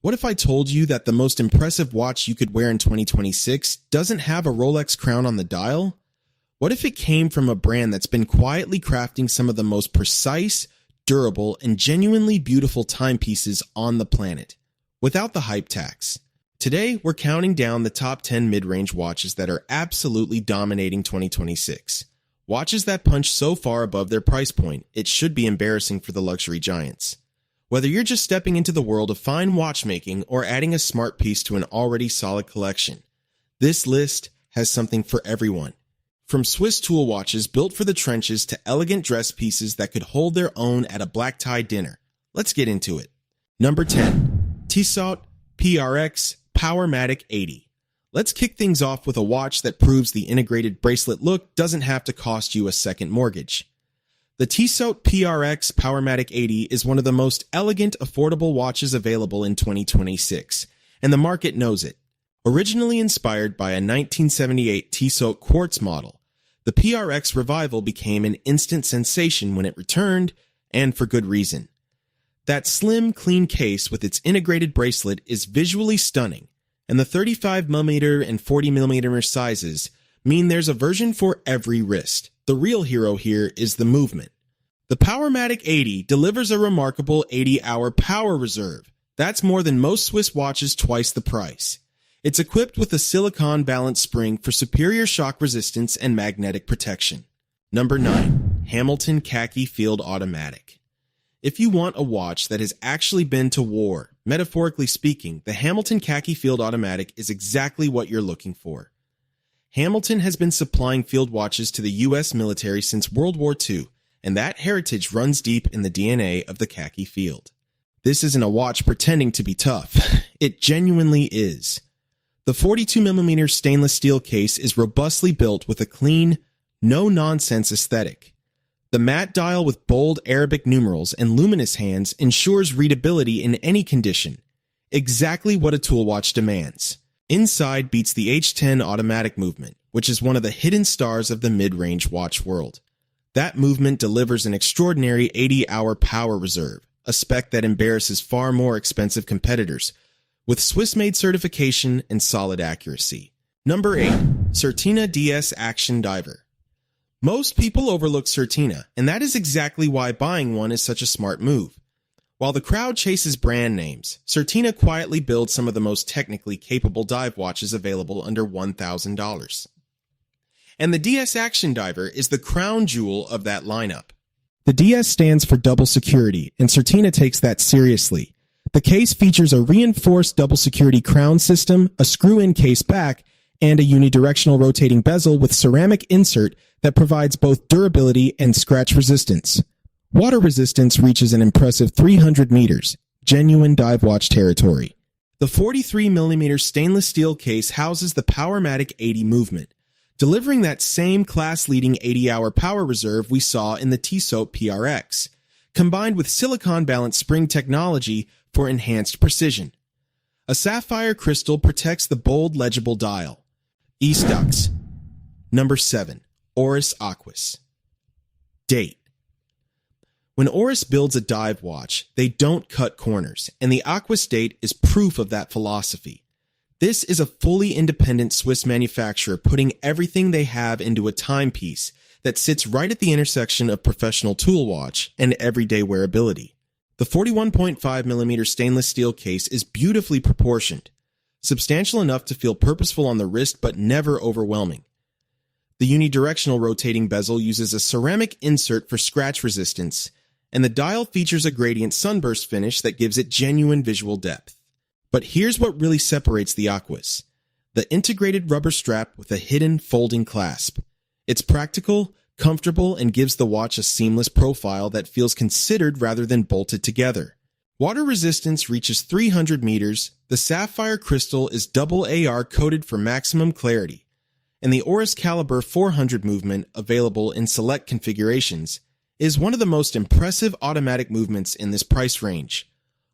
What if I told you that the most impressive watch you could wear in 2026 doesn't have a Rolex crown on the dial? What if it came from a brand that's been quietly crafting some of the most precise, durable, and genuinely beautiful timepieces on the planet, without the hype tax? Today, we're counting down the top 10 mid-range watches that are absolutely dominating 2026. Watches that punch so far above their price point, it should be embarrassing for the luxury giants. Whether you're just stepping into the world of fine watchmaking or adding a smart piece to an already solid collection, this list has something for everyone. From Swiss tool watches built for the trenches to elegant dress pieces that could hold their own at a black tie dinner. Let's get into it. Number 10. Tissot PRX Powermatic 80. Let's kick things off with a watch that proves the integrated bracelet look doesn't have to cost you a second mortgage. The Tissot PRX Powermatic 80 is one of the most elegant, affordable watches available in 2026, and the market knows it. Originally inspired by a 1978 Tissot quartz model, the PRX revival became an instant sensation when it returned, and for good reason. That slim, clean case with its integrated bracelet is visually stunning, and the 35mm and 40mm sizes mean there's a version for every wrist. The real hero here is the movement. The Powermatic 80 delivers a remarkable 80-hour power reserve. That's more than most Swiss watches twice the price. It's equipped with a silicone balanced spring for superior shock resistance and magnetic protection. Number 9. Hamilton Khaki Field Automatic. If you want a watch that has actually been to war, metaphorically speaking, the Hamilton Khaki Field Automatic is exactly what you're looking for. Hamilton has been supplying field watches to the U.S. military since World War II, and that heritage runs deep in the DNA of the khaki field. This isn't a watch pretending to be tough. It genuinely is. The 42mm stainless steel case is robustly built with a clean, no-nonsense aesthetic. The matte dial with bold Arabic numerals and luminous hands ensures readability in any condition, exactly what a tool watch demands. Inside beats the H10 automatic movement, which is one of the hidden stars of the mid-range watch world. That movement delivers an extraordinary 80-hour power reserve, a spec that embarrasses far more expensive competitors, with Swiss-made certification and solid accuracy. Number 8. Certina DS Action Diver. Most people overlook Certina, and that is exactly why buying one is such a smart move. While the crowd chases brand names, Certina quietly builds some of the most technically capable dive watches available under $1,000. And the DS Action Diver is the crown jewel of that lineup. The DS stands for double security, and Certina takes that seriously. The case features a reinforced double security crown system, a screw-in case back, and a unidirectional rotating bezel with ceramic insert that provides both durability and scratch resistance. Water resistance reaches an impressive 300 meters, genuine dive watch territory. The 43mm stainless steel case houses the Powermatic 80 movement, delivering that same class-leading 80-hour power reserve we saw in the Tissot PRX, combined with silicone-balanced spring technology for enhanced precision. A sapphire crystal protects the bold, legible dial. E-Stux. Number 7. Oris Aquis Date. When Oris builds a dive watch, they don't cut corners, and the Aquis Date is proof of that philosophy. This is a fully independent Swiss manufacturer putting everything they have into a timepiece that sits right at the intersection of professional tool watch and everyday wearability. The 41.5mm stainless steel case is beautifully proportioned, substantial enough to feel purposeful on the wrist but never overwhelming. The unidirectional rotating bezel uses a ceramic insert for scratch resistance, and the dial features a gradient sunburst finish that gives it genuine visual depth. But here's what really separates the Aquis: the integrated rubber strap with a hidden folding clasp. It's practical, comfortable, and gives the watch a seamless profile that feels considered rather than bolted together. Water resistance reaches 300 meters, the sapphire crystal is double AR coated for maximum clarity, and the Oris Caliber 400 movement, available in select configurations, is one of the most impressive automatic movements in this price range,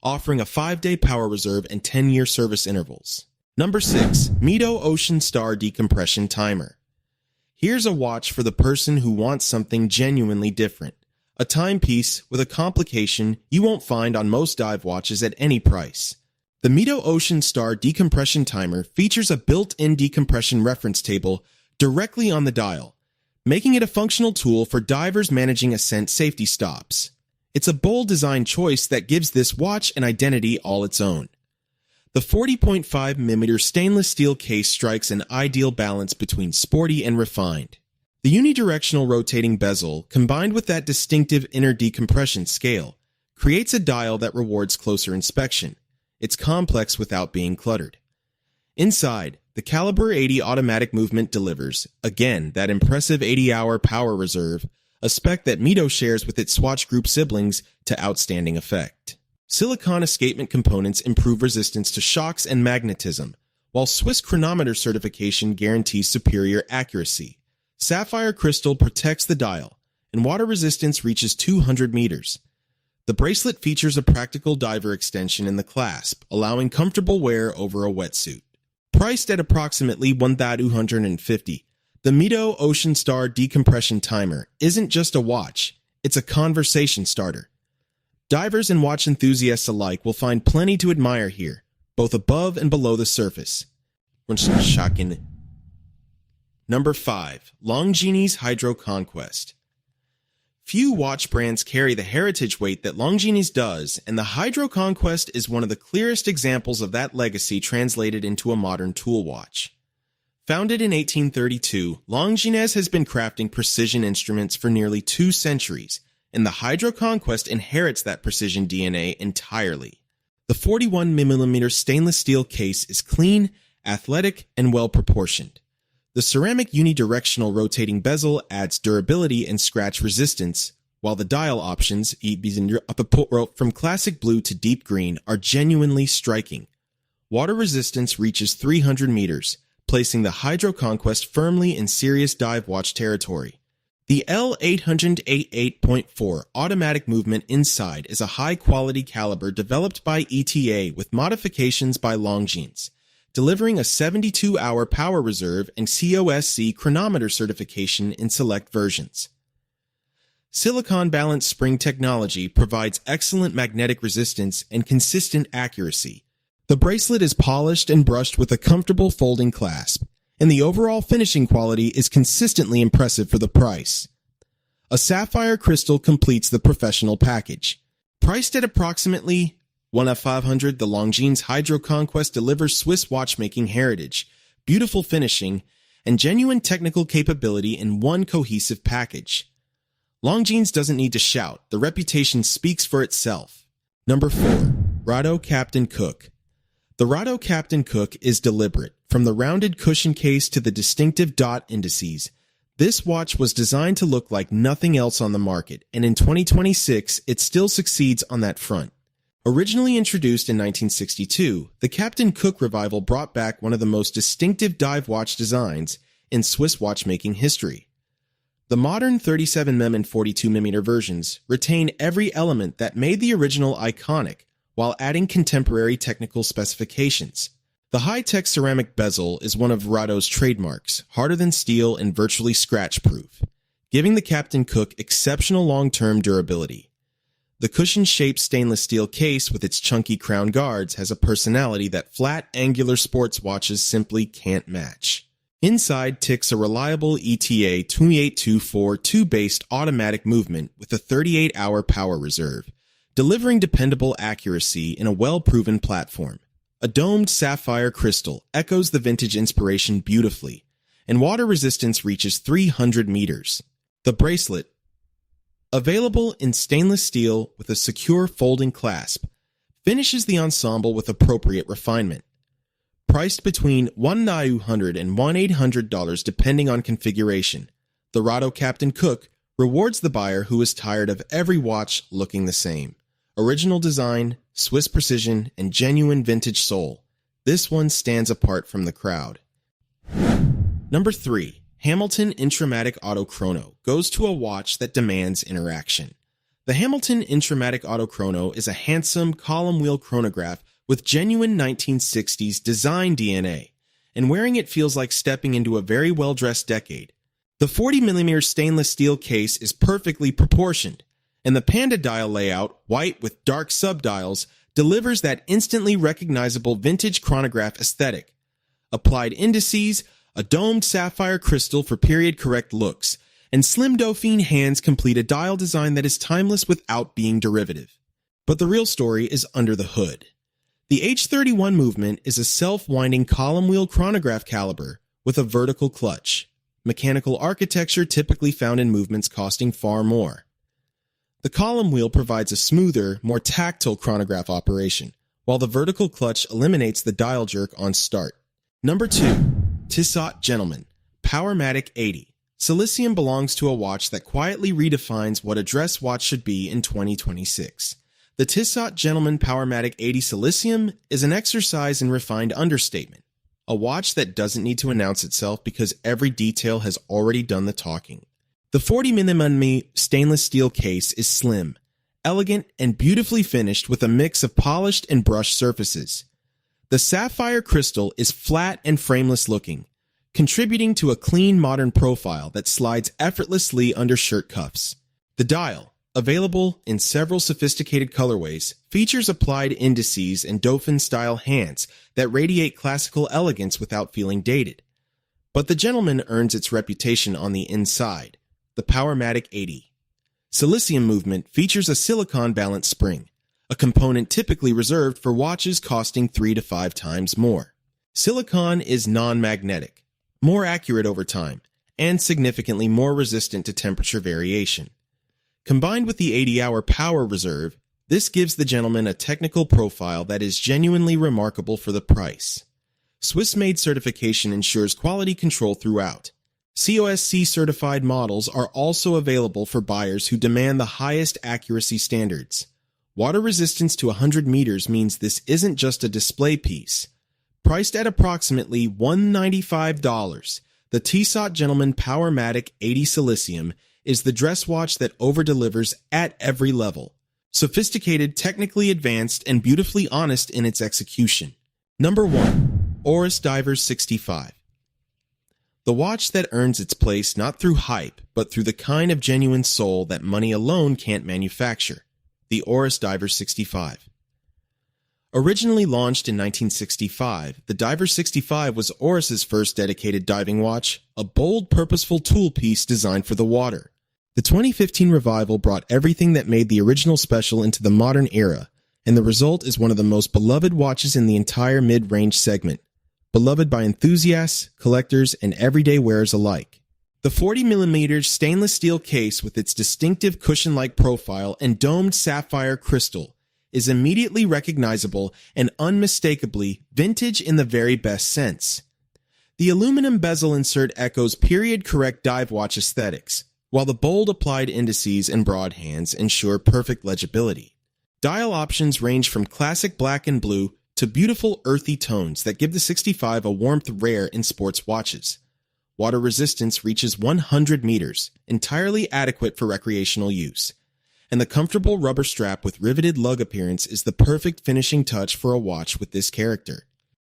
offering a 5-day power reserve and 10-year service intervals. Number 6. Mido Ocean Star Decompression Timer. Here's a watch for the person who wants something genuinely different. A timepiece with a complication you won't find on most dive watches at any price. The Mido Ocean Star decompression timer features a built-in decompression reference table directly on the dial, making it a functional tool for divers managing ascent safety stops. It's a bold design choice that gives this watch an identity all its own. The 40.5mm stainless steel case strikes an ideal balance between sporty and refined. The unidirectional rotating bezel, combined with that distinctive inner decompression scale, creates a dial that rewards closer inspection. It's complex without being cluttered. Inside, the Caliber 80 automatic movement delivers, again, that impressive 80-hour power reserve, a spec that Mido shares with its Swatch Group siblings to outstanding effect. Silicon escapement components improve resistance to shocks and magnetism, while Swiss chronometer certification guarantees superior accuracy. Sapphire crystal protects the dial, and water resistance reaches 200 meters. The bracelet features a practical diver extension in the clasp, allowing comfortable wear over a wetsuit. Priced at approximately $1,250, the Mido Ocean Star decompression timer isn't just a watch, it's a conversation starter. Divers and watch enthusiasts alike will find plenty to admire here, both above and below the surface. Number 5. Longines HydroConquest. Few watch brands carry the heritage weight that Longines does, and the HydroConquest is one of the clearest examples of that legacy translated into a modern tool watch. Founded in 1832, Longines has been crafting precision instruments for nearly 2 centuries, and the HydroConquest inherits that precision DNA entirely. The 41mm stainless steel case is clean, athletic, and well-proportioned. The ceramic unidirectional rotating bezel adds durability and scratch resistance, while the dial options, from classic blue to deep green, are genuinely striking. Water resistance reaches 300 meters, placing the HydroConquest firmly in serious dive watch territory. The L888.4 automatic movement inside is a high-quality caliber developed by ETA with modifications by Longines, delivering a 72-hour power reserve and COSC chronometer certification in select versions. Silicon balanced spring technology provides excellent magnetic resistance and consistent accuracy. The bracelet is polished and brushed with a comfortable folding clasp, and the overall finishing quality is consistently impressive for the price. A sapphire crystal completes the professional package. Priced at approximately $1,500, the Longines HydroConquest delivers Swiss watchmaking heritage, beautiful finishing, and genuine technical capability in one cohesive package. Longines doesn't need to shout, the reputation speaks for itself. Number 4. Rado Captain Cook. The Rado Captain Cook is deliberate. From the rounded cushion case to the distinctive dot indices, this watch was designed to look like nothing else on the market, and in 2026, it still succeeds on that front. Originally introduced in 1962, the Captain Cook revival brought back one of the most distinctive dive watch designs in Swiss watchmaking history. The modern 37mm and 42mm versions retain every element that made the original iconic, while adding contemporary technical specifications. The high-tech ceramic bezel is one of Rado's trademarks, harder than steel and virtually scratch-proof, giving the Captain Cook exceptional long-term durability. The cushion-shaped stainless steel case with its chunky crown guards has a personality that flat, angular sports watches simply can't match. Inside ticks a reliable ETA 2824 2-based automatic movement with a 38-hour power reserve, delivering dependable accuracy in a well-proven platform. A domed sapphire crystal echoes the vintage inspiration beautifully, and water resistance reaches 300 meters. The bracelet, available in stainless steel with a secure folding clasp, finishes the ensemble with appropriate refinement. Priced between $1,900 and $1,800 depending on configuration, the Rado Captain Cook rewards the buyer who is tired of every watch looking the same. Original design, Swiss precision, and genuine vintage soul. This one stands apart from the crowd. Number 3. Hamilton Intra-Matic Auto Chrono goes to a watch that demands interaction. The Hamilton Intra-Matic Auto Chrono is a handsome column wheel chronograph with genuine 1960s design DNA, and wearing it feels like stepping into a very well-dressed decade. The 40mm stainless steel case is perfectly proportioned, and the Panda dial layout, white with dark subdials, delivers that instantly recognizable vintage chronograph aesthetic. Applied indices, a domed sapphire crystal for period-correct looks, and slim Dauphine hands complete a dial design that is timeless without being derivative. But the real story is under the hood. The H31 movement is a self-winding column wheel chronograph caliber with a vertical clutch, mechanical architecture typically found in movements costing far more. The column wheel provides a smoother, more tactile chronograph operation, while the vertical clutch eliminates the dial jerk on start. Number 2. Tissot Gentleman Powermatic 80. Silicium belongs to a watch that quietly redefines what a dress watch should be in 2026. The Tissot Gentleman Powermatic 80 Silicium is an exercise in refined understatement, a watch that doesn't need to announce itself because every detail has already done the talking. The 40mm stainless steel case is slim, elegant, and beautifully finished with a mix of polished and brushed surfaces. The sapphire crystal is flat and frameless looking, contributing to a clean modern profile that slides effortlessly under shirt cuffs. The dial, available in several sophisticated colorways, features applied indices and Dauphin-style hands that radiate classical elegance without feeling dated. But the Gentleman earns its reputation on the inside. The Powermatic 80. Silicium movement features a silicon balance spring, a component typically reserved for watches costing 3 to 5 times more. Silicon is non-magnetic, more accurate over time, and significantly more resistant to temperature variation. Combined with the 80-hour power reserve, this gives the Gentleman a technical profile that is genuinely remarkable for the price. Swiss-made certification ensures quality control throughout. COSC certified models are also available for buyers who demand the highest accuracy standards. Water resistance to 100 meters means this isn't just a display piece. Priced at approximately $195, the Tissot Gentleman Powermatic 80 Silicium is the dress watch that over-delivers at every level. Sophisticated, technically advanced, and beautifully honest in its execution. Number 1. Oris Divers 65. The watch that earns its place not through hype, but through the kind of genuine soul that money alone can't manufacture. The Oris Divers 65. Originally launched in 1965, the Divers 65 was Oris's first dedicated diving watch, a bold, purposeful tool piece designed for the water. The 2015 revival brought everything that made the original special into the modern era, and the result is one of the most beloved watches in the entire mid-range segment. Beloved by enthusiasts, collectors, and everyday wearers alike. The 40mm stainless steel case with its distinctive cushion-like profile and domed sapphire crystal is immediately recognizable and unmistakably vintage in the very best sense. The aluminum bezel insert echoes period-correct dive watch aesthetics, while the bold applied indices and broad hands ensure perfect legibility. Dial options range from classic black and blue to beautiful earthy tones that give the 65 a warmth rare in sports watches. Water resistance reaches 100 meters, entirely adequate for recreational use. And the comfortable rubber strap with riveted lug appearance is the perfect finishing touch for a watch with this character.